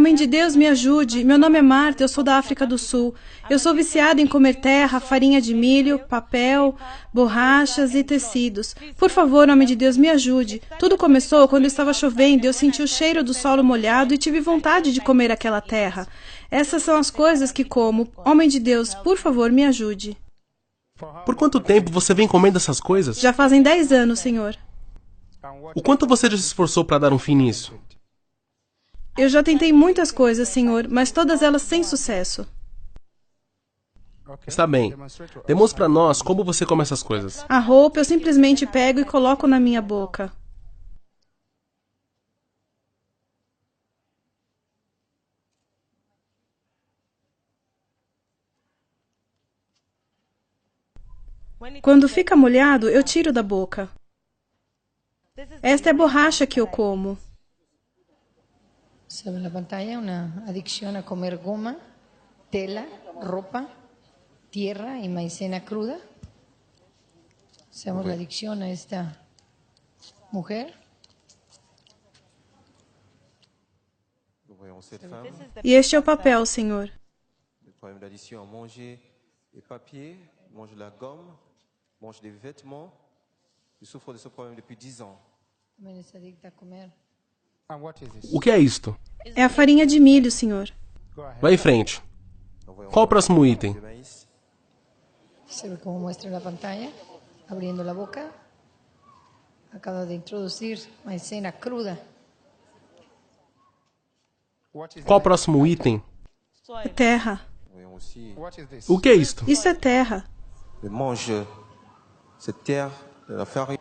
Homem de Deus, me ajude. Meu nome é Marta, eu sou da África do Sul. Eu sou viciada em comer terra, farinha de milho, papel, borrachas e tecidos. Por favor, homem de Deus, me ajude. Tudo começou quando estava chovendo e eu senti o cheiro do solo molhado e tive vontade de comer aquela terra. Essas são as coisas que como. Homem de Deus, por favor, me ajude. Por quanto tempo você vem comendo essas coisas? Já fazem 10 anos, Senhor. O quanto você já se esforçou para dar um fim nisso? Eu já tentei muitas coisas, Senhor, mas todas elas sem sucesso. Está bem. Demonstre para nós como você come essas coisas. A roupa eu simplesmente pego e coloco na minha boca. Quando fica molhado, eu tiro da boca. Esta é a borracha que eu como. Sobre la pantalla una adicción a comer goma, tela, ropa, tierra y maicena cruda. Sabemos la adicción a esta mujer. E este é o papel, Senhor. Le problème d'addiction à manger des papiers, mange de la gomme, mange des vêtements. Je souffre de ce problème depuis 10 ans. También es adicta a comer. O que é isto? É a farinha de milho, Senhor. Vai em frente. Qual o próximo item? De maïs. Se ve como muestra en la pantalla, abriendo la boca. Acaba de introducir maicena cruda. Qual o próximo item? É terra. Voyons aussi. O que é isto? Isso é terra. Je mange cette terre, de la farine.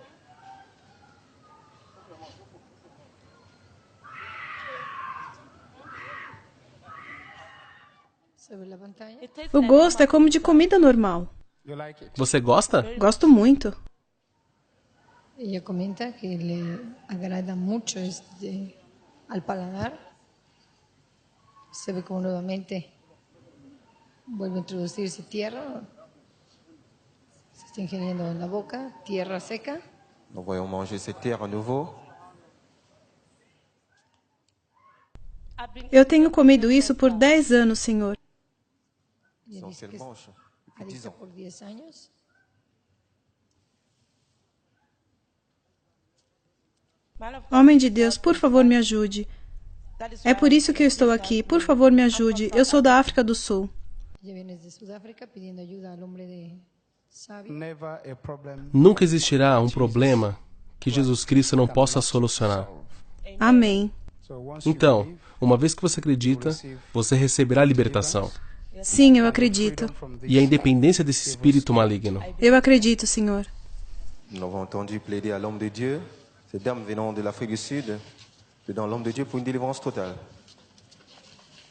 Se ve en la pantalla. O gosto é como de comida normal. Você gosta? Gosto muito. Ella comenta que le agrada mucho al paladar. Se ve como nuevamente vuelve a introducirse tierra. Se está ingiriendo en la boca, tierra seca. Nous voyons manger cette terre à nouveau. Eu tenho comido isso por 10 anos, Senhor. Ella Donc dice elle que es mange depuis 10 adicta ans. por 10 años. Homem de Deus, por favor, me ajude. É por isso que eu estou aqui. Por favor, me ajude. Eu sou da África do Sul. Ella viene desde Sudáfrica pidiendo ayuda al hombre de sabio. Nunca existirá um problema que Jesus Cristo não possa solucionar. Amém. Então, uma vez que você acredita, você receberá a libertação Sim, eu acredito. e a independência desse espírito maligno. Eu acredito, Senhor. Nous avons entendu plaider à l'homme de Dieu, cette dame venant de l'Afrique du Sud, dans l'homme de Dieu pour une délivrance totale.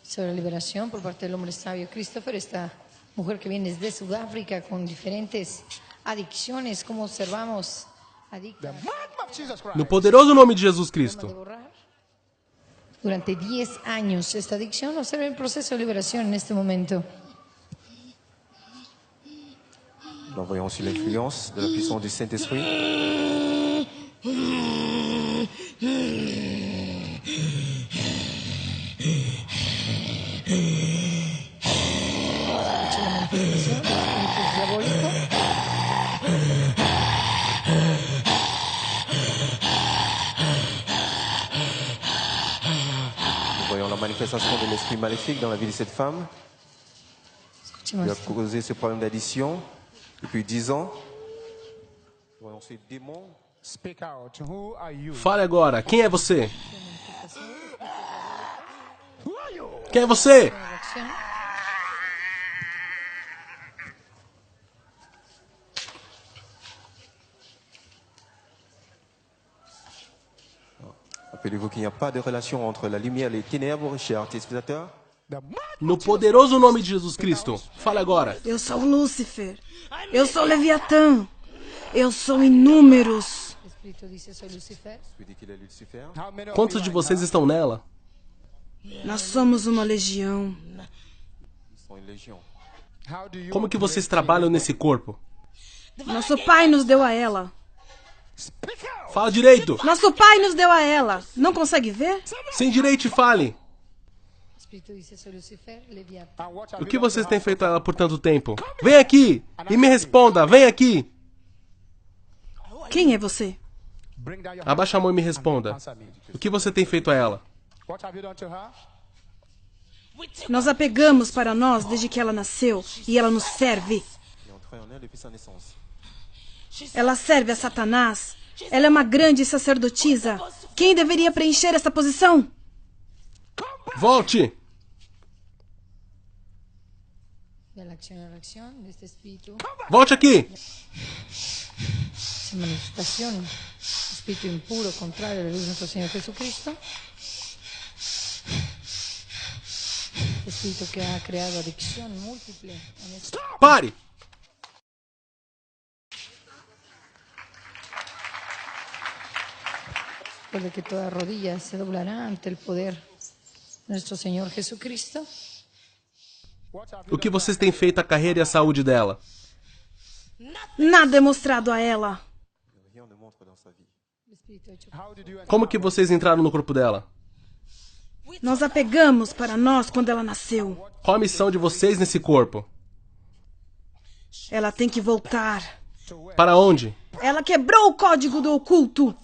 Sobre la liberación por parte del hombre sabio Christopher, esta mujer que viene desde Sudáfrica con diferentes adicciones, como observamos, adicta No poderoso nome de Jesus de Cristo. borrar. Durante 10 años esta adicción, observa el proceso de liberación en este momento. Nous voyons aussi l'influence de la puissance du Saint-Esprit. Escucha la manifestación del espíritu diabólico. Nous voyons la manifestation de l'esprit maléfique dans la vie de cette femme qui a Escuchemos. causé ce problème d'addiction depuis 10 ans. Nous voyons ces démons. Speak out. Who are you? Fale agora, quem é você? Quem é você? Reacción. Rappelez-vous qu'il n'y a pas de relation entre la lumière et les ténèbres, chers téléspectateurs. No poderoso nome de Jesus Cristo. Fale agora. Eu sou Lúcifer. Eu sou Leviatã. Eu sou inúmeros. El espíritu dice: soy Lucifer. Je dis qu'il est Lucifer. How many of Quantos you de are vocês estão nela? Nós somos uma legião. Ils sont une légion. How do you Como que vocês trabalham nesse corpo? Nosso pai nos deu a ela. speak out? Fala direito. Nosso pai nos deu a ela. Não consegue ver? Sem direito e fale. Espíritu dice, soy Lucifer, Leviatán. And what have O you que done vocês to têm her? feito a ela por tanto tempo? Vem aqui e me responda, vem aqui. Quem é você? Bring down your Abaixa a mão e me responda. answer me. O que você tem feito a ela? What have you done to her? Nós a pegamos para nós desde que ela nasceu e ela nos serve. Et on travaille en elle depuis sa naissance. Ela serve a Satanás. Ela é uma grande sacerdotisa. Quem deveria preencher essa posição? Volte! De la acción a la acción de este espíritu, Volte aqui! esa manifestación, espíritu impuro, contrario a la luz de nuestro Señor Jesucristo. Espíritu que ha creado adicción múltiple en este. Pare! Después de que toda rodilla se doblará ante el poder de nuestro Señor Jesucristo. O que vocês têm feito à carreira e à saúde dela? Nada é mostrado a ela. Rien ne montre dans sa vie. El Espíritu ha hecho How did you enter? Como que vocês entraram no corpo dela? Nós a pegamos para nós quando ela nasceu. Qual a missão de vocês nesse corpo? Ela tem que voltar. Para onde? Ela quebrou o código do oculto.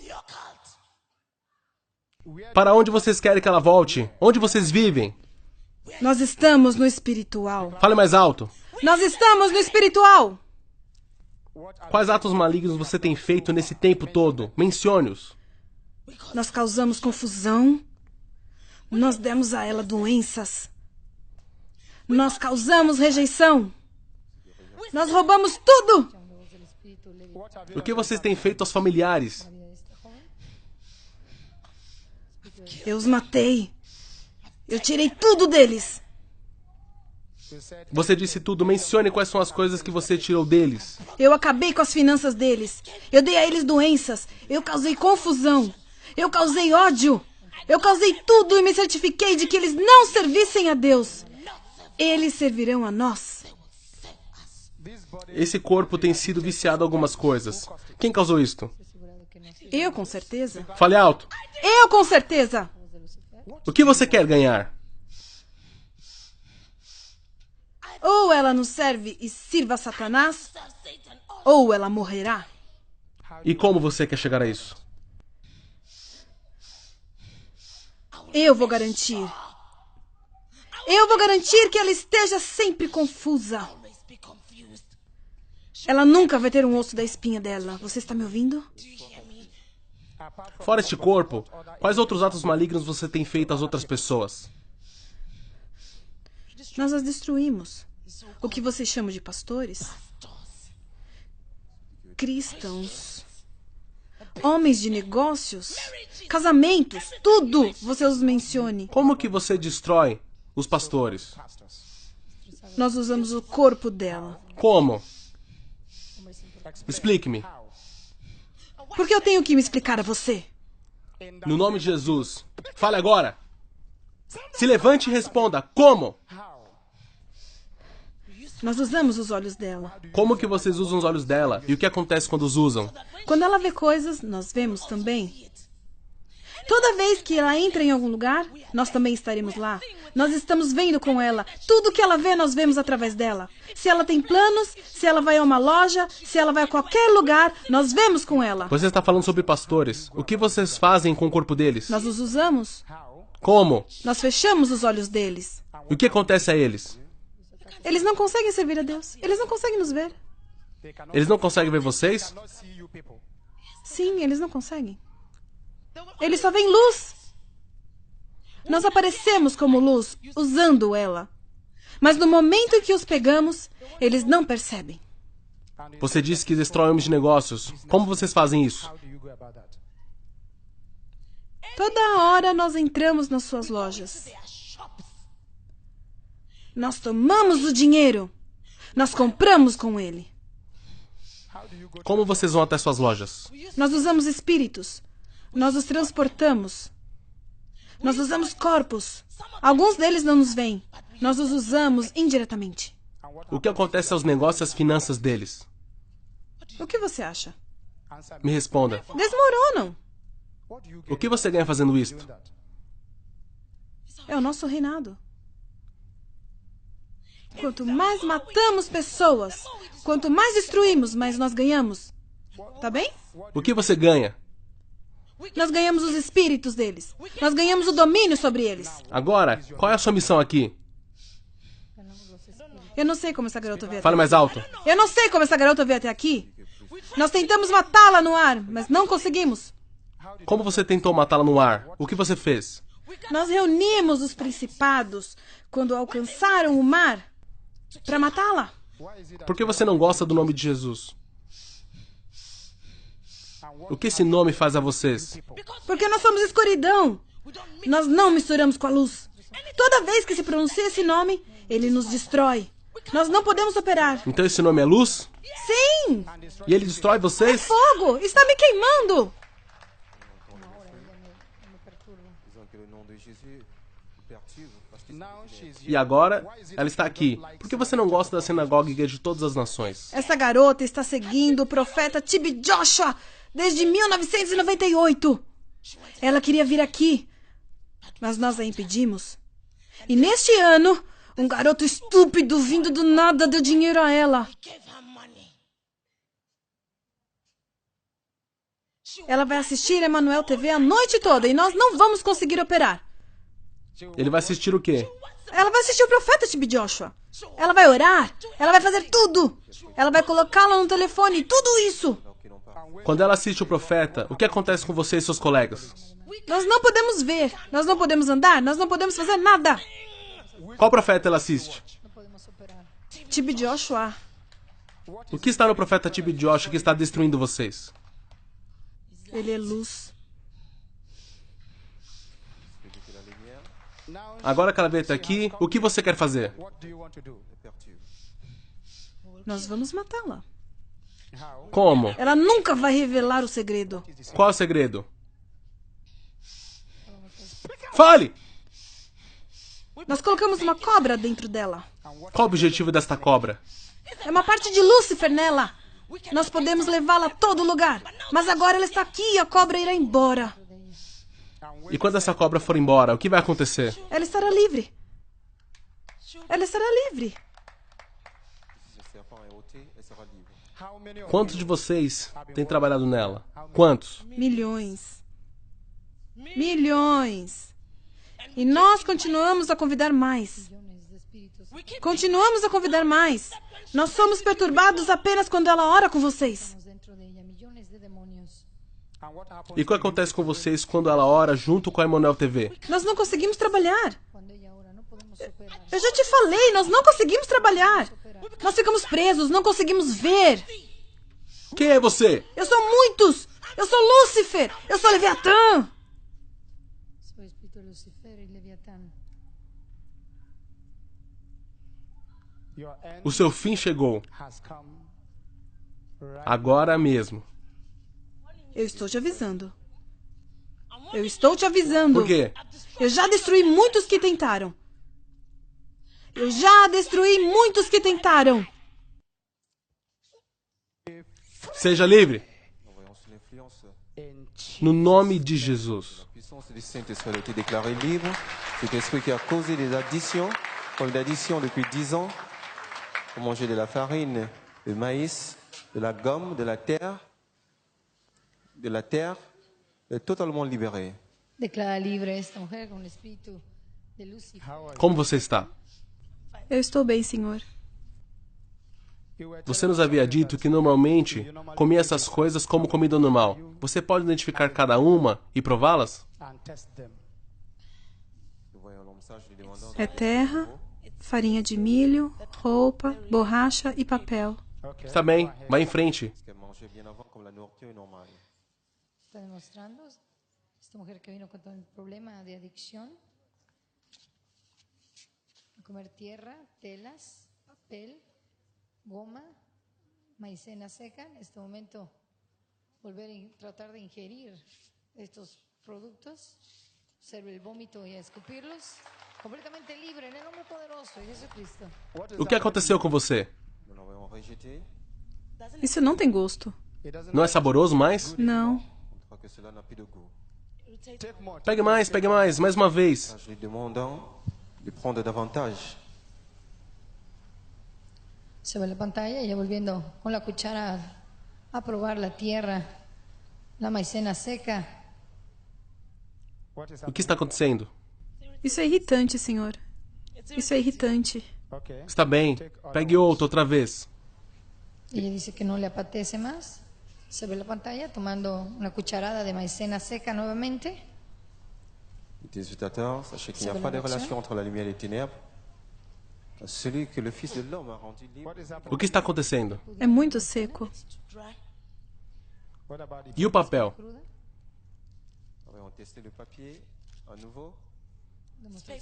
Para onde vocês querem que ela volte? Onde vocês vivem? Nós estamos no espiritual. Fale mais alto. Nós estamos no espiritual. Quais atos malignos você tem feito nesse tempo todo? Mencione-os. Nós causamos confusão. Nós demos a ela doenças. Nós causamos rejeição. Nós roubamos tudo. O que vocês têm feito aos familiares? Eu os matei. Eu tirei tudo deles. Você disse tudo. Mencione quais são as coisas que você tirou deles. Eu acabei com as finanças deles. Eu dei a eles doenças. Eu causei confusão. Eu causei ódio. Eu causei tudo e me certifiquei de que eles não servissem a Deus. Eles servirão a nós. Esse corpo tem sido viciado a algumas coisas. Quem causou isto? Eu, com certeza. Fale alto. Eu, com certeza. O que você quer ganhar? Ou ela nos serve e sirva a Satanás, ou ela morrerá. E como você quer chegar a isso? Eu vou garantir. Eu vou garantir que ela esteja sempre confusa. Ela nunca vai ter um osso da espinha dela. Você está me ouvindo? Fora este corpo, quais outros atos malignos você tem feito às outras pessoas? Nós as destruímos. O que vocês chamam de pastores? Cristãos. Homens de negócios. Casamentos. Tudo você os mencione. Como que você destrói os pastores? Nós usamos o corpo dela. Como? Explique-me. Por que eu tenho que me explicar a você? No nome de Jesus. Fale agora. Se levante e responda. Como? Nós usamos os olhos dela. Como que vocês usam os olhos dela? E o que acontece quando os usam? Quando ela vê coisas, nós vemos também. Toda vez que ela entra em algum lugar, nós também estaremos lá. Nós estamos vendo com ela. Tudo que ela vê, nós vemos através dela. Se ela tem planos, se ela vai a uma loja, se ela vai a qualquer lugar, nós vemos com ela. Você está falando sobre pastores. O que vocês fazem com o corpo deles? Nós os usamos. Como? Nós fechamos os olhos deles. E o que acontece a eles? Eles não conseguem servir a Deus. Eles não conseguem nos ver. Eles não conseguem ver vocês? Sim, eles não conseguem. Eles só veem luz. Nós aparecemos como luz, usando ela. Mas no momento em que os pegamos, eles não percebem. Você disse que destrói homens de negócios. Como vocês fazem isso? How do you go about that? Toda hora nós entramos nas suas lojas. Nós tomamos o dinheiro. Nós compramos com ele. Como vocês vão até suas lojas? Nós usamos espíritos. Nós os transportamos. Nós usamos corpos. Alguns deles não nos veem. Nós os usamos indiretamente. O que acontece aos negócios e às finanças deles? O que você acha? Me responda. Desmoronam. O que você ganha fazendo isto? É o nosso reinado. Quanto mais matamos pessoas, quanto mais destruímos, mais nós ganhamos. Tá bem? O que você ganha? Nós ganhamos os espíritos deles. Nós ganhamos o domínio sobre eles. Agora, qual é a sua missão aqui? Eu não sei como essa garota veio até Fale mais alto. Eu não sei como essa garota veio até aqui. Nós tentamos matá-la no ar, mas não conseguimos. Como você tentou matá-la no ar? O que você fez? Nós reunimos os principados quando alcançaram o mar para matá-la. Por que você não gosta do nome de Jesus? O que esse nome faz a vocês? Porque nós somos escuridão. Nós não misturamos com a luz. Toda vez que se pronuncia esse nome, ele nos destrói. Nós não podemos operar. Então esse nome é luz? Sim! E ele destrói vocês? Fogo! Está me queimando! Disons que le nom de Jésus perturbe. Parce que Now she's E agora, ela está aqui. Por que você não gosta da sinagoga de todas as nações? Essa garota está seguindo o profeta T.B. Joshua desde 1998. Ela queria vir aqui, mas nós a impedimos. E neste ano, um garoto estúpido vindo do nada deu dinheiro a ela. Ela vai assistir Emanuel TV a noite toda e nós não vamos conseguir operar. Ele vai assistir o quê? Ela vai assistir o profeta T.B. Joshua. Ela vai orar. Ela vai fazer tudo. Ela vai colocá-la no telefone. Tudo isso. Quando ela assiste o profeta, o que acontece com você e seus colegas? Nós não podemos ver. Nós não podemos andar. Nós não podemos fazer nada. Qual profeta ela assiste? T.B. Joshua. O que está no profeta T.B. Joshua que está destruindo vocês? Ele é luz. Agora que ela veio até aqui, o que você quer fazer? what do you want to do? perturbe. Nós vamos matá-la. How? Como? Ela nunca vai revelar o segredo. Qual é o segredo? Fale! Nós colocamos uma cobra dentro dela. Qual o objetivo desta cobra? É uma parte de Lúcifer nela. Nós podemos levá-la a todo lugar. Mas agora ela está aqui e a cobra irá embora. E quando essa cobra for embora, o que vai acontecer? Ela estará livre. Ela estará livre. Si le serpent est ôté, elle sera libre. How many of Quantos de vocês têm trabalhado nela? Quantos? Milhões. Milhões. E nós continuamos a convidar mais. Continuamos a convidar mais. Nós somos perturbados apenas quando ela ora com vocês. dentro de ella millones de demonios. and what happens E o que acontece com vocês quando ela ora junto com a Emanuel TV? Nós não conseguimos trabalhar. Cuando ella ora no podemos operar. Eu já te falei, nós não conseguimos trabalhar. Nós ficamos presos, não conseguimos ver. Quem é você? Eu sou muitos. Eu sou Lúcifer. Eu sou Leviatã. Soy espíritu de Lucifer y Leviatán. your end O seu fim chegou. has come right Agora mesmo. Eu estou te avisando. Eu estou te avisando. Por quê? Eu já destruí muitos que tentaram. Eu já destruí muitos que tentaram. Seja livre. Nous voyons sous l'influence. in No nome de Jesus. La puissance du Saint-Esprit a été déclarée libre. Cet esprit qui a causé des additions, comme l'addition depuis 10 ans, pour manger de la farine, du maïs, de la gomme, de la terre, est totalement libéré. Declara libre esta mujer con el espíritu de Lucifer. Como você está? Eu estou bem, Senhor. you were Você nos havia dito que normalmente comia essas coisas como comida normal. Você pode identificar cada uma e prová-las? and test them. Nous voyons le message lui demandant É terra, farinha de milho, roupa, borracha e papel. Okay. Está bem, vá em frente. ce qu'elle mangeait bien avant comme la nourriture normale. Está demostrando esta mujer que vino con todo el problema de adicción. A comer tierra, telas, papel, goma, maicena seca. En este momento volver a tratar de ingerir estos productos, observe el vómito y a escupirlos. Completamente libre en el nombre poderoso de Jesucristo. What is O que aconteceu com você? Nous l'avons rejeté. Isso não tem gosto. it doesn't Não é saboroso mais? Não. On croit que cela n'a plus de goût. take more Pegue mais uma vez. Je lui demandant de prendre davantage. Se ve la pantalla, ella volviendo con la cuchara a probar la tierra, la maicena seca. What is O que happening? está acontecendo? Isso é irritante, senhor. Isso é irritante. Okay. Está bem. Pegue outro outra vez. Ella dice que no le apetece más. Se ve la pantalla tomando una cucharada de maicena seca nuevamente. Les téléspectateurs, sachez qu'il n'y a Ça pas de va, Mathieu? relation entre la lumière et les ténèbres. Celui que le Fils de l'homme a rendu libre. What is happening? O que está acontecendo? É muito seco. What about E o papel? Nous allons tester le papier à nouveau.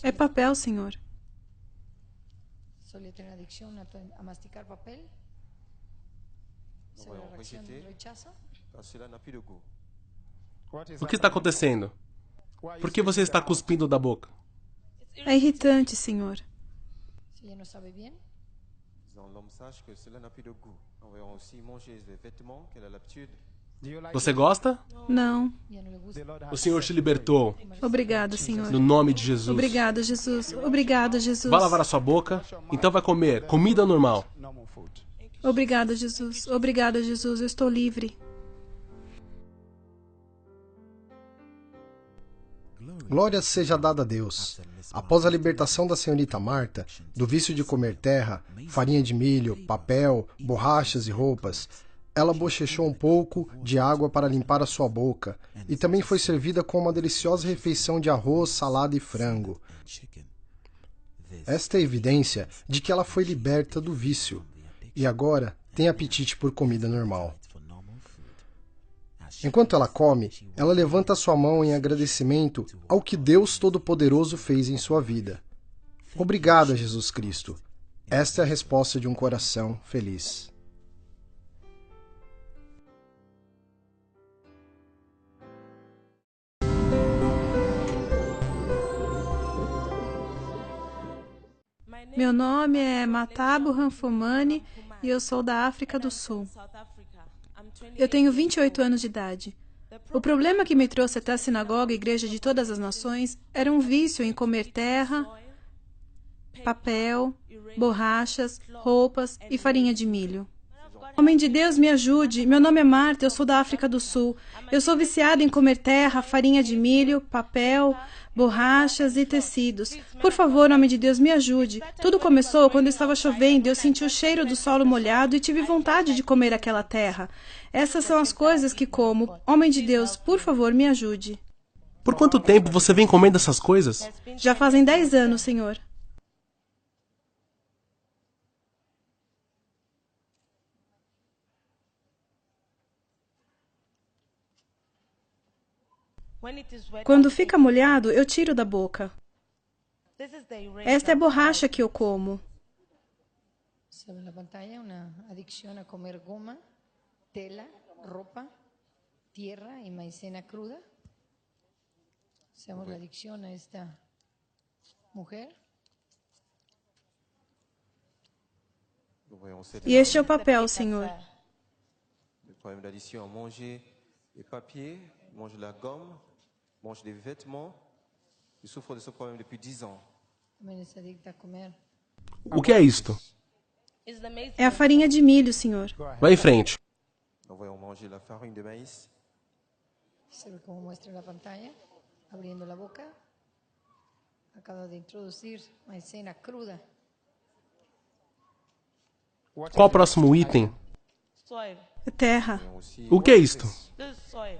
É papel, senhor. Solía tener adicción a masticar papel. Nous Se ve la allons reacción de rejeter rechazo. car cela n'a plus de goût. what is O que está happening? acontecendo? Why Por is que it você está out? cuspindo da boca? É irritante, senhor. Si ella no sabe bien, Disons, l'homme sache que cela n'a plus de goût. Nous allons aussi manger les vêtements qu'elle a l'habitude. Do you like Você it? gosta? Não. ya no le gusta. The Lord O has Senhor te libertou. Obrigada, senhor. No nome de Jesus. Obrigada, Jesus. Obrigada, Jesus. Vá lavar a sua boca, então vai comer comida normal. normal food. Obrigada, Jesus. Obrigada, Jesus. Eu estou livre. Glória seja dada a Deus. Após a libertação da senhorita Marta, do vício de comer terra, farinha de milho, papel, borrachas e roupas, ela bochechou um pouco de água para limpar a sua boca e também foi servida com uma deliciosa refeição de arroz, salada e frango. Esta é a evidência de que ela foi liberta do vício e agora tem apetite por comida normal. Enquanto ela come, ela levanta sua mão em agradecimento ao que Deus Todo-Poderoso fez em sua vida. Obrigada, Jesus Cristo. Esta é a resposta de um coração feliz. Meu nome é Matabo Ranfomani e eu sou da África do Sul. Eu tenho 28 anos de idade. O problema que me trouxe até a sinagoga e igreja de todas as nações era um vício em comer terra, papel, borrachas, roupas e farinha de milho. Homem de Deus, me ajude. Meu nome é Marta, eu sou da África do Sul. Eu sou viciada em comer terra, farinha de milho, papel, borrachas e tecidos. Por favor, homem de Deus, me ajude. Tudo começou quando estava chovendo e eu senti o cheiro do solo molhado e tive vontade de comer aquela terra. Essas são as coisas que como. Homem de Deus, por favor, me ajude. Por quanto tempo você vem comendo essas coisas? Já fazem 10 anos, Senhor. Quando fica molhado, eu tiro da boca. Esta é a borracha que eu como. Se ve en la pantalla una adicción a comer goma, tela, ropa, tierra y maicena cruda. Seamos la adicción a esta mujer. Nous voyons cette E este é o papel, Senhor. le problème d'addiction à manger les papiers, manger la gomme, manger des vêtements. Il souffre de ce problème depuis 10 ans. También es adicta a comer. O que é isto? É a farinha de milho, Senhor. Vai em frente. Nous voyons manger la farine de maïs. Se ve como muestra en la pantalla, abriendo la boca. Acaba de introducir maicena cruda. Qual o próximo item? É terra. Aussi, O que é isto?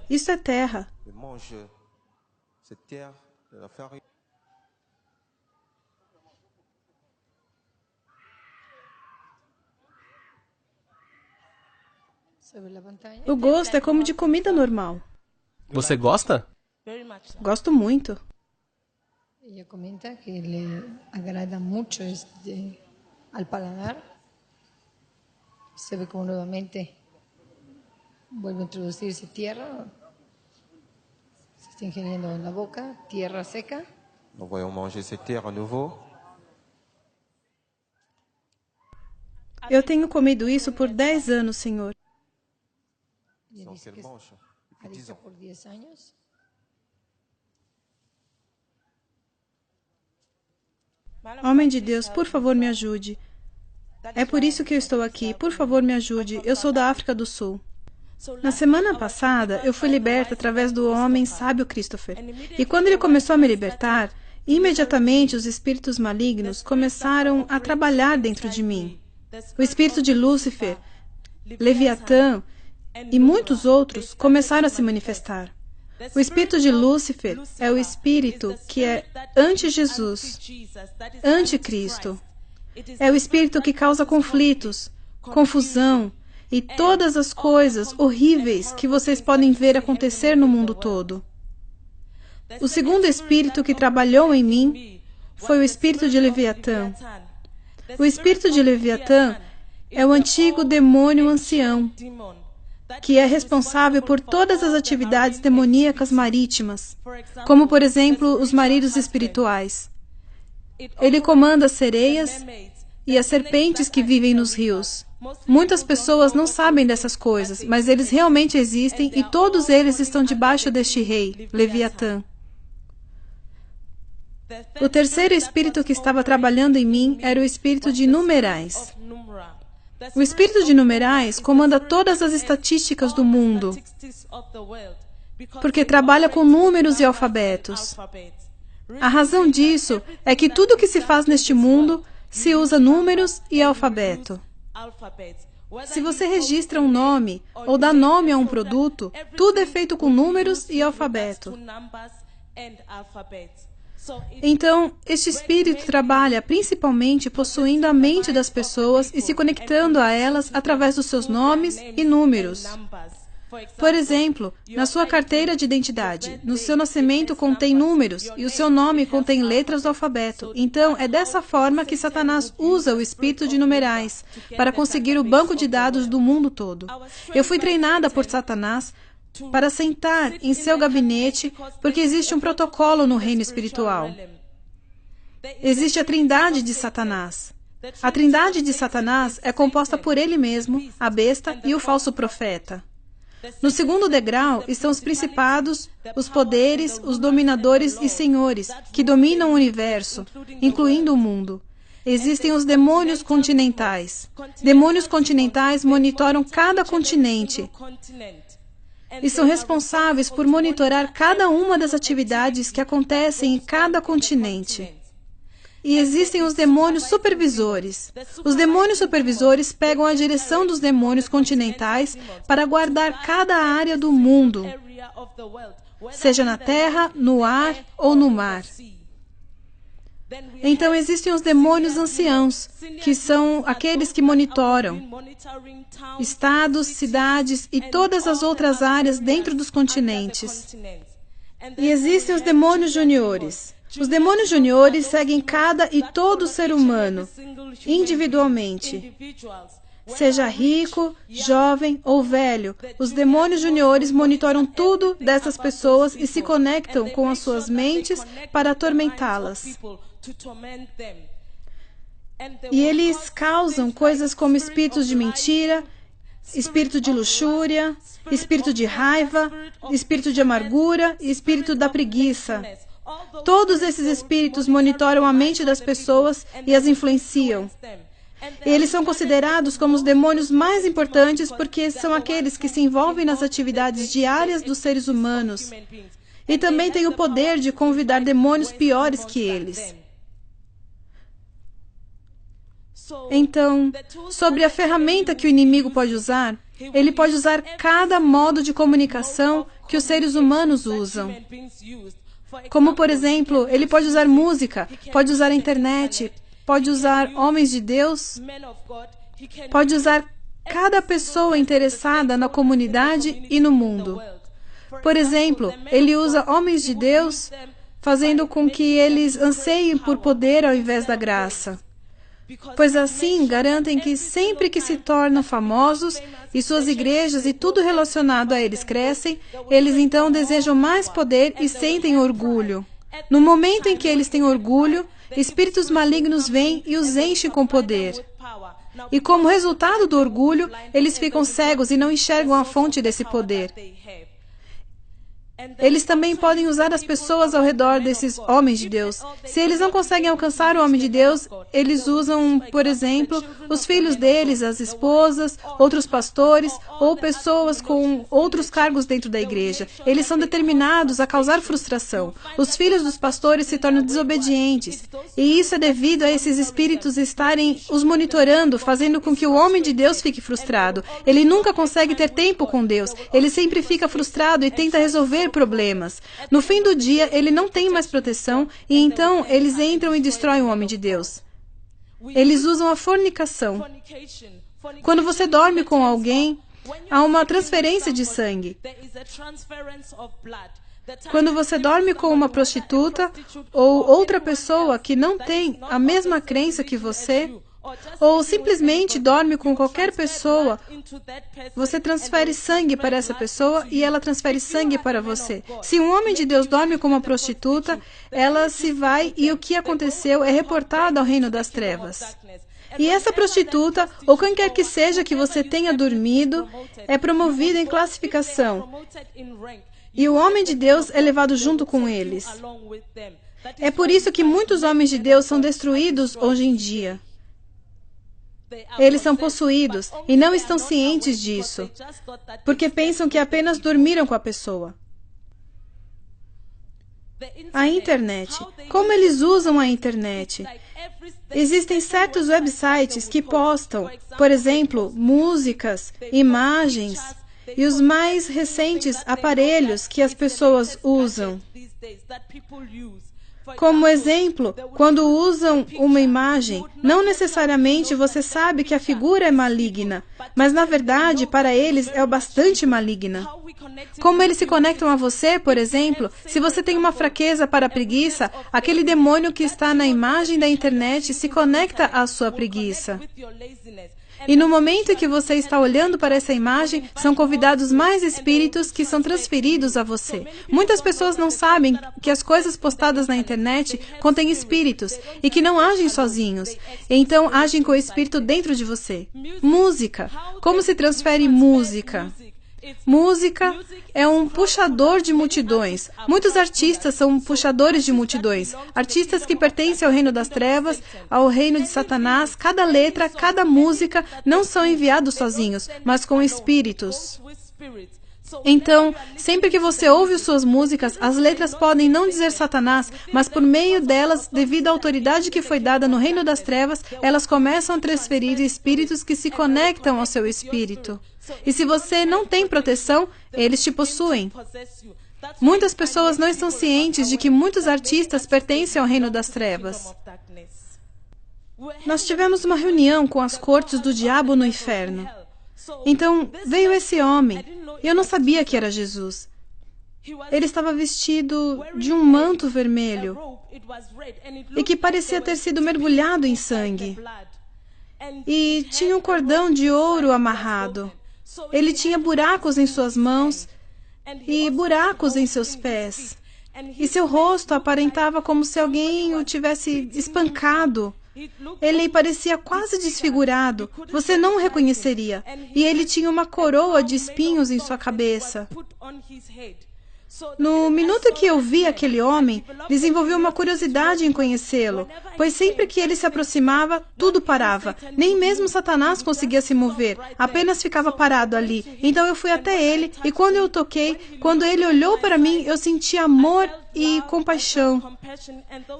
Isso é terra. elle mange cette terre, de la farine. Se ve en la pantalla. O gosto é como de comida normal. Você gosta? Gosto muito. Ella comenta que le agrada mucho al paladar. Se ve como nuevamente vuelve a introducirse tierra. Se está ingiriendo en la boca, tierra seca. Nous voyons manger cette terre à nouveau. Eu tenho comido isso por 10 anos, Senhor. Ella Donc dice elle que es mange depuis 10 adicta ans. por 10 años. Homem de Deus, por favor, me ajude. É por isso que eu estou aqui. Por favor, me ajude. Eu sou da África do Sul. Na semana passada, eu fui liberta através do homem sábio Christopher. E quando ele começou a me libertar, imediatamente os espíritos malignos começaram a trabalhar dentro de mim. O espírito de Lúcifer, Leviatã e muitos outros começaram a se manifestar. O espírito de Lúcifer é o espírito que é anti-Jesus, anticristo. É o espírito que causa conflitos, confusão e todas as coisas horríveis que vocês podem ver acontecer no mundo todo. O segundo espírito que trabalhou em mim foi o espírito de Leviatã. O espírito de Leviatã é o antigo demônio ancião, que é responsável por todas as atividades demoníacas marítimas, como, por exemplo, os maridos espirituais. Ele comanda as sereias e as serpentes que vivem nos rios. Muitas pessoas não sabem dessas coisas, mas eles realmente existem e todos eles estão debaixo deste rei, Leviatã. O terceiro espírito que estava trabalhando em mim era o espírito de numerais. O espírito de numerais comanda todas as estatísticas do mundo, porque trabalha com números e alfabetos. A razão disso é que tudo que se faz neste mundo se usa números e alfabeto. Se você registra um nome ou dá nome a um produto, tudo é feito com números e alfabeto. Então, este espírito trabalha principalmente possuindo a mente das pessoas e se conectando a elas através dos seus nomes e números. Por exemplo, na sua carteira de identidade, no seu nascimento contém números e o seu nome contém letras do alfabeto. Então, é dessa forma que Satanás usa o espírito de numerais para conseguir o banco de dados do mundo todo. Eu fui treinada por Satanás para sentar em seu gabinete, porque existe um protocolo no reino espiritual. Existe a trindade de Satanás. A trindade de Satanás é composta por ele mesmo, a besta e o falso profeta. No segundo degrau estão os principados, os poderes, os dominadores e senhores, que dominam o universo, incluindo o mundo. Existem os demônios continentais. Demônios continentais monitoram cada continente e são responsáveis por monitorar cada uma das atividades que acontecem em cada continente. E existem os demônios supervisores. Os demônios supervisores pegam a direção dos demônios continentais para guardar cada área do mundo, seja na terra, no ar ou no mar. Então existem os demônios anciãos, que são aqueles que monitoram estados, cidades e todas as outras áreas dentro dos continentes. E existem os demônios juniores. Os demônios juniores seguem cada e todo ser humano, individualmente. Seja rico, jovem ou velho, os demônios juniores monitoram tudo dessas pessoas e se conectam com as suas mentes para atormentá-las. E eles causam coisas como espíritos de mentira, espírito de luxúria, espírito de raiva, espírito de amargura e espírito da preguiça. Todos esses espíritos monitoram a mente das pessoas e as influenciam. Eles são considerados como os demônios mais importantes porque são aqueles que se envolvem nas atividades diárias dos seres humanos e também têm o poder de convidar demônios piores que eles. Então, sobre a ferramenta que o inimigo pode usar, ele pode usar cada modo de comunicação que os seres humanos usam. Como, por exemplo, ele pode usar música, pode usar a internet, pode usar homens de Deus, pode usar cada pessoa interessada na comunidade e no mundo. Por exemplo, ele usa homens de Deus, fazendo com que eles anseiem por poder ao invés da graça. Pois assim garantem que sempre que se tornam famosos e suas igrejas e tudo relacionado a eles crescem, eles então desejam mais poder e sentem orgulho. No momento em que eles têm orgulho, espíritos malignos vêm e os enchem com poder. E como resultado do orgulho, eles ficam cegos e não enxergam a fonte desse poder. Eles também podem usar as pessoas ao redor desses homens de Deus. Se eles não conseguem alcançar o homem de Deus, eles usam, por exemplo, os filhos deles, as esposas, outros pastores ou pessoas com outros cargos dentro da igreja. Eles são determinados a causar frustração. Os filhos dos pastores se tornam desobedientes. E isso é devido a esses espíritos estarem os monitorando, fazendo com que o homem de Deus fique frustrado. Ele nunca consegue ter tempo com Deus. Ele sempre fica frustrado e tenta resolver problemas. No fim do dia, ele não tem mais proteção e então eles entram e destroem o homem de Deus. Eles usam a fornicação. Quando você dorme com alguém, há uma transferência de sangue. Quando você dorme com uma prostituta ou outra pessoa que não tem a mesma crença que você, ou simplesmente dorme com qualquer pessoa, você transfere sangue para essa pessoa e ela transfere sangue para você. Se um homem de Deus dorme com uma prostituta, ela se vai e o que aconteceu é reportado ao reino das trevas. E essa prostituta, ou quem quer que seja que você tenha dormido, é promovida em classificação. E o homem de Deus é levado junto com eles. É por isso que muitos homens de Deus são destruídos hoje em dia. Eles são possuídos e não estão cientes disso, porque pensam que apenas dormiram com a pessoa. A internet. Como eles usam a internet? Existem certos websites que postam, por exemplo, músicas, imagens e os mais recentes aparelhos que as pessoas usam. Como exemplo, quando usam uma imagem, não necessariamente você sabe que a figura é maligna, mas na verdade, para eles, é bastante maligna. Como eles se conectam a você, por exemplo, se você tem uma fraqueza para a preguiça, aquele demônio que está na imagem da internet se conecta à sua preguiça. E no momento em que você está olhando para essa imagem, são convidados mais espíritos que são transferidos a você. Muitas pessoas não sabem que as coisas postadas na internet contêm espíritos e que não agem sozinhos. Então, agem com o espírito dentro de você. Música. Como se transfere música? Música é um puxador de multidões. Muitos artistas são puxadores de multidões. Artistas que pertencem ao reino das trevas, ao reino de Satanás. Cada letra, cada música não são enviados sozinhos, mas com espíritos. Então, sempre que você ouve suas músicas, as letras podem não dizer Satanás, mas por meio delas, devido à autoridade que foi dada no reino das trevas, elas começam a transferir espíritos que se conectam ao seu espírito. E se você não tem proteção, eles te possuem. Muitas pessoas não estão cientes de que muitos artistas pertencem ao reino das trevas. Nós tivemos uma reunião com as cortes do diabo no inferno. Então, veio esse homem, e eu não sabia que era Jesus. Ele estava vestido de um manto vermelho, e que parecia ter sido mergulhado em sangue. E tinha um cordão de ouro amarrado. Ele tinha buracos em suas mãos e buracos em seus pés. E seu rosto aparentava como se alguém o tivesse espancado. Ele parecia quase desfigurado. Você não o reconheceria. E ele tinha uma coroa de espinhos em sua cabeça. No minuto que eu vi aquele homem, desenvolvi uma curiosidade em conhecê-lo, pois sempre que ele se aproximava, tudo parava. Nem mesmo Satanás conseguia se mover, apenas ficava parado ali. Então eu fui até ele, e quando eu o toquei, quando ele olhou para mim, eu senti amor e compaixão.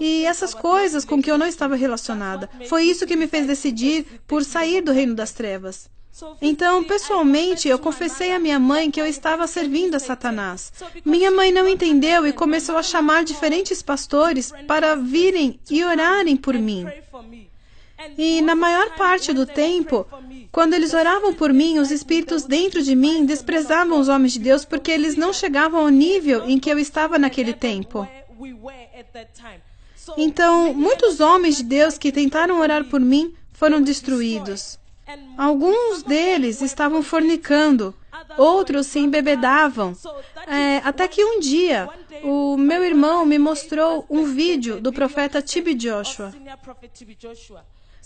E essas coisas com que eu não estava relacionada. Foi isso que me fez decidir por sair do reino das trevas. Então, pessoalmente, eu confessei à minha mãe que eu estava servindo a Satanás. Minha mãe não entendeu e começou a chamar diferentes pastores para virem e orarem por mim. E na maior parte do tempo, quando eles oravam por mim, os espíritos dentro de mim desprezavam os homens de Deus porque eles não chegavam ao nível em que eu estava naquele tempo. Então, muitos homens de Deus que tentaram orar por mim foram destruídos. Alguns deles estavam fornicando, outros se embebedavam. Até que um dia, o meu irmão me mostrou um vídeo do profeta TB Joshua.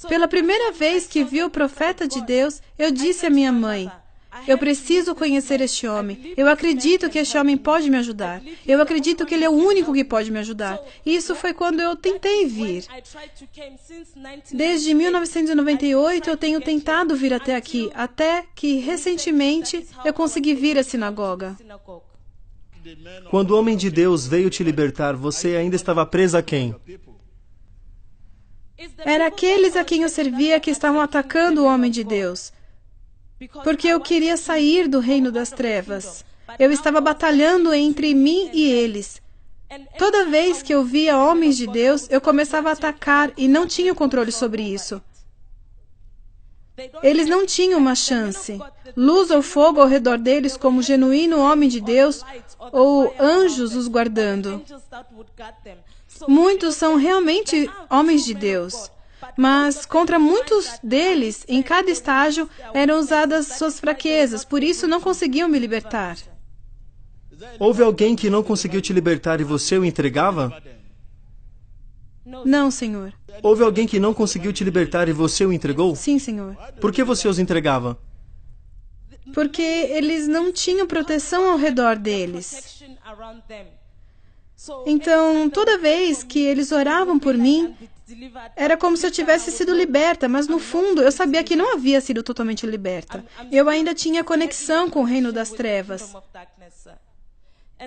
Pela primeira vez que vi o profeta de Deus, eu disse à minha mãe, Eu preciso conhecer este homem. Eu acredito que este homem pode me ajudar. Eu acredito que ele é o único que pode me ajudar. E isso foi quando eu tentei vir. Desde 1998 eu tenho tentado vir até aqui, até que recentemente eu consegui vir à sinagoga. Quando o homem de Deus veio te libertar, você ainda estava presa a quem? Era aqueles a quem eu servia que estavam atacando o homem de Deus. Porque eu queria sair do reino das trevas. Eu estava batalhando entre mim e eles. Toda vez que eu via homens de Deus, eu começava a atacar e não tinha controle sobre isso. Eles não tinham uma chance. Luz ou fogo ao redor deles como genuíno homem de Deus ou anjos os guardando. Muitos são realmente homens de Deus. Mas contra muitos deles, em cada estágio, eram usadas suas fraquezas, por isso não conseguiam me libertar. Houve alguém que não conseguiu te libertar e você o entregava? Não, Senhor. Houve alguém que não conseguiu te libertar e você o entregou? Sim, Senhor. Por que você os entregava? Porque eles não tinham proteção ao redor deles. Então, toda vez que eles oravam por mim, era como se eu tivesse sido liberta, mas no fundo eu sabia que não havia sido totalmente liberta. Eu ainda tinha conexão com o reino das trevas.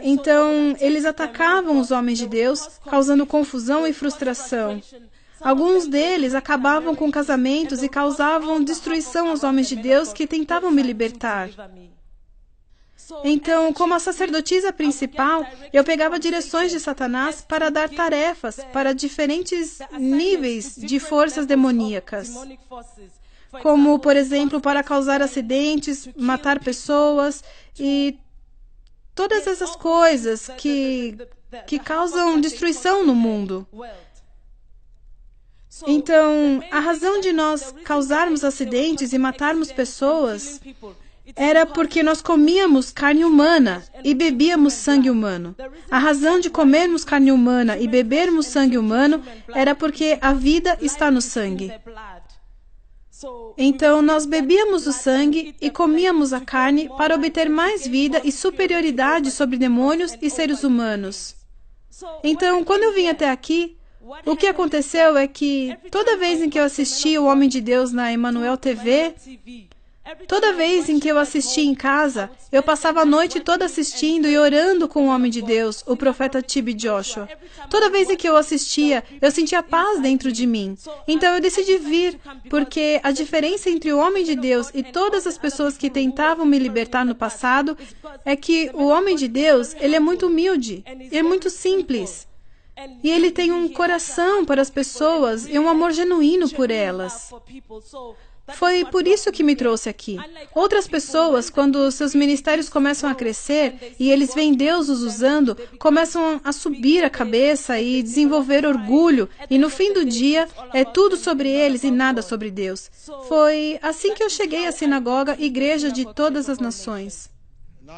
Então, eles atacavam os homens de Deus, causando confusão e frustração. Alguns deles acabavam com casamentos e causavam destruição aos homens de Deus que tentavam me libertar. Então, como a sacerdotisa principal, eu pegava direções de Satanás para dar tarefas para diferentes níveis de forças demoníacas. Como, por exemplo, para causar acidentes, matar pessoas e todas essas coisas que causam destruição no mundo. Então, a razão de nós causarmos acidentes e matarmos pessoas era porque nós comíamos carne humana e bebíamos sangue humano. A razão de comermos carne humana e bebermos sangue humano era porque a vida está no sangue. Então, nós bebíamos o sangue e comíamos a carne para obter mais vida e superioridade sobre demônios e seres humanos. Então, quando eu vim até aqui, o que aconteceu é que toda vez em que eu assistia o Homem de Deus na Emmanuel TV, toda vez em que eu assistia em casa, eu passava a noite toda assistindo e orando com o Homem de Deus, o profeta T.B. Joshua. Toda vez em que eu assistia, eu sentia paz dentro de mim. Então eu decidi vir, porque a diferença entre o Homem de Deus e todas as pessoas que tentavam me libertar no passado é que o Homem de Deus, ele é muito humilde, ele é muito simples. E ele tem um coração para as pessoas e um amor genuíno por elas. Foi por isso que me trouxe aqui. Outras pessoas, quando seus ministérios começam a crescer e eles veem Deus os usando, começam a subir a cabeça e desenvolver orgulho, e no fim do dia é tudo sobre eles e nada sobre Deus. Foi assim que eu cheguei à sinagoga, igreja de todas as nações.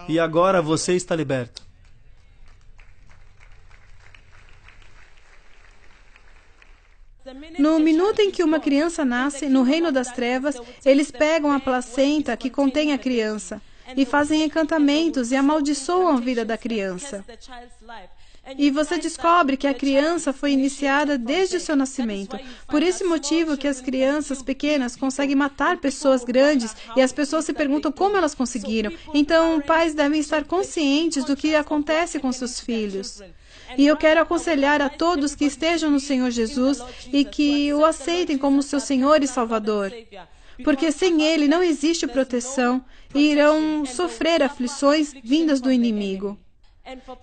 E agora você está liberto. No minuto em que uma criança nasce, no reino das trevas, eles pegam a placenta que contém a criança e fazem encantamentos e amaldiçoam a vida da criança. E você descobre que a criança foi iniciada desde o seu nascimento. Por esse motivo que as crianças pequenas conseguem matar pessoas grandes e as pessoas se perguntam como elas conseguiram. Então, pais devem estar conscientes do que acontece com seus filhos. E eu quero aconselhar a todos que estejam no Senhor Jesus e que o aceitem como seu Senhor e Salvador. Porque sem Ele não existe proteção e irão sofrer aflições vindas do inimigo.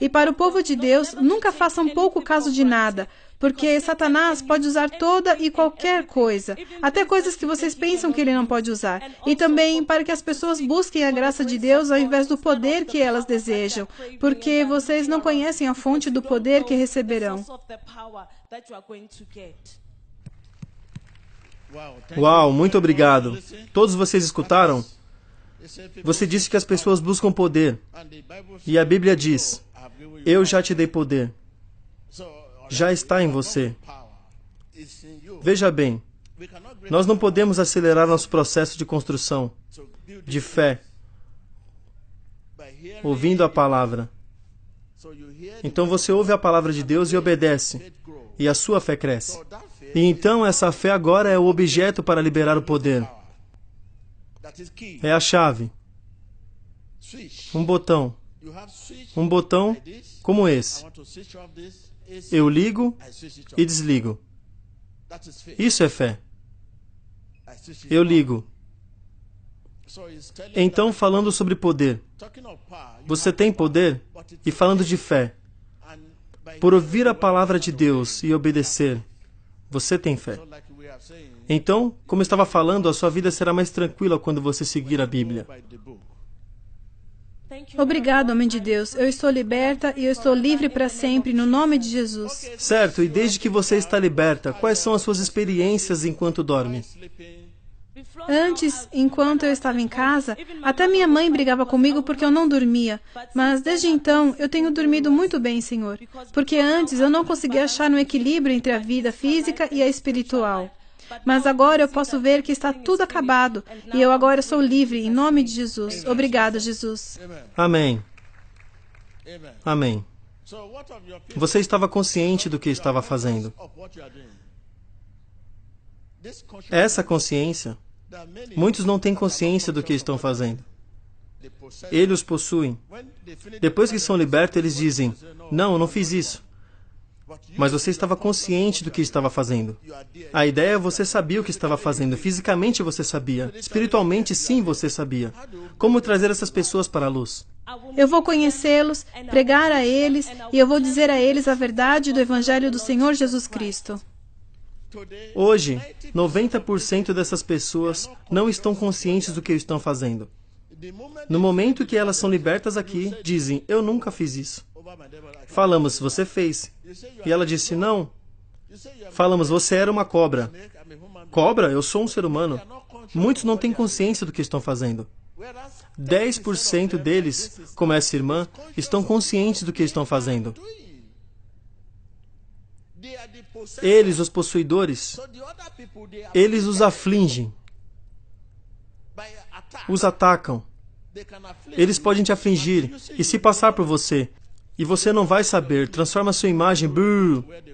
E para o povo de Deus, nunca façam pouco caso de nada, porque Satanás pode usar toda e qualquer coisa, até coisas que vocês pensam que ele não pode usar. E também para que as pessoas busquem a graça de Deus ao invés do poder que elas desejam, porque vocês não conhecem a fonte do poder que receberão. Uau, muito obrigado. Todos vocês escutaram? Você disse que as pessoas buscam poder. E a Bíblia diz, eu já te dei poder. Já está em você. Veja bem, nós não podemos acelerar nosso processo de construção, de fé, ouvindo a palavra. Então você ouve a palavra de Deus e obedece, e a sua fé cresce. E então essa fé agora é o objeto para liberar o poder. É a chave. Um botão. Um botão como esse. Eu ligo e desligo. Isso é fé. Eu ligo. Então, falando sobre poder. Você tem poder? E falando de fé. Por ouvir a palavra de Deus e obedecer, você tem fé. Então, como eu estava falando, a sua vida será mais tranquila quando você seguir a Bíblia. Obrigado, homem de Deus. Eu estou liberta e eu estou livre para sempre, no nome de Jesus. Certo, e desde que você está liberta, quais são as suas experiências enquanto dorme? Antes, enquanto eu estava em casa, até minha mãe brigava comigo porque eu não dormia. Mas desde então, eu tenho dormido muito bem, Senhor. Porque antes eu não conseguia achar um equilíbrio entre a vida física e a espiritual. Mas agora eu posso ver que está tudo acabado. E eu agora sou livre, em nome de Jesus. Obrigado, Jesus. Amém. Amém. Você estava consciente do que estava fazendo. Essa consciência, muitos não têm consciência do que estão fazendo. Eles os possuem. Depois que são libertos, eles dizem, não, eu não fiz isso. Mas você estava consciente do que estava fazendo. A ideia é você sabia o que estava fazendo. Fisicamente você sabia. Espiritualmente, sim, você sabia. Como trazer essas pessoas para a luz? Eu vou conhecê-los, pregar a eles, e eu vou dizer a eles a verdade do Evangelho do Senhor Jesus Cristo. Hoje, 90% dessas pessoas não estão conscientes do que estão fazendo. No momento que elas são libertas aqui, dizem, eu nunca fiz isso. Falamos, você fez. E ela disse, não. Falamos, você era uma cobra. Cobra? Eu sou um ser humano. Muitos não têm consciência do que estão fazendo. 10% deles, como essa irmã, estão conscientes do que estão fazendo. Eles, os possuidores, eles os afligem, os atacam. Eles podem te afligir e se passar por você. E você não vai saber, transforma sua imagem,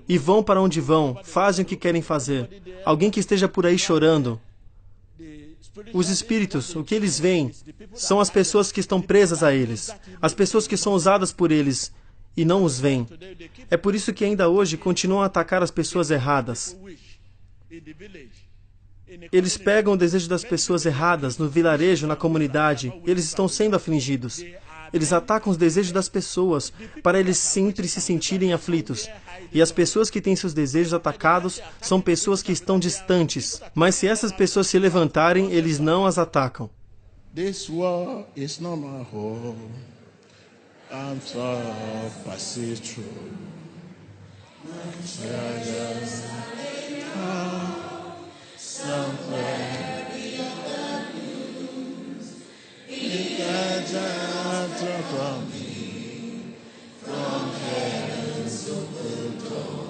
e vão para onde vão, fazem o que querem fazer. Alguém que esteja por aí chorando. Os espíritos, o que eles veem, são as pessoas que estão presas a eles, as pessoas que são usadas por eles e não os veem. É por isso que ainda hoje continuam a atacar as pessoas erradas. Eles pegam o desejo das pessoas erradas no vilarejo, na comunidade, e eles estão sendo afligidos. Eles atacam os desejos das pessoas para eles sempre se sentirem aflitos. E as pessoas que têm seus desejos atacados são pessoas que estão distantes. Mas se essas pessoas se levantarem, eles não as atacam. This war is not my home. I'm so passing through. Somewhere beyond the news, from heaven so good.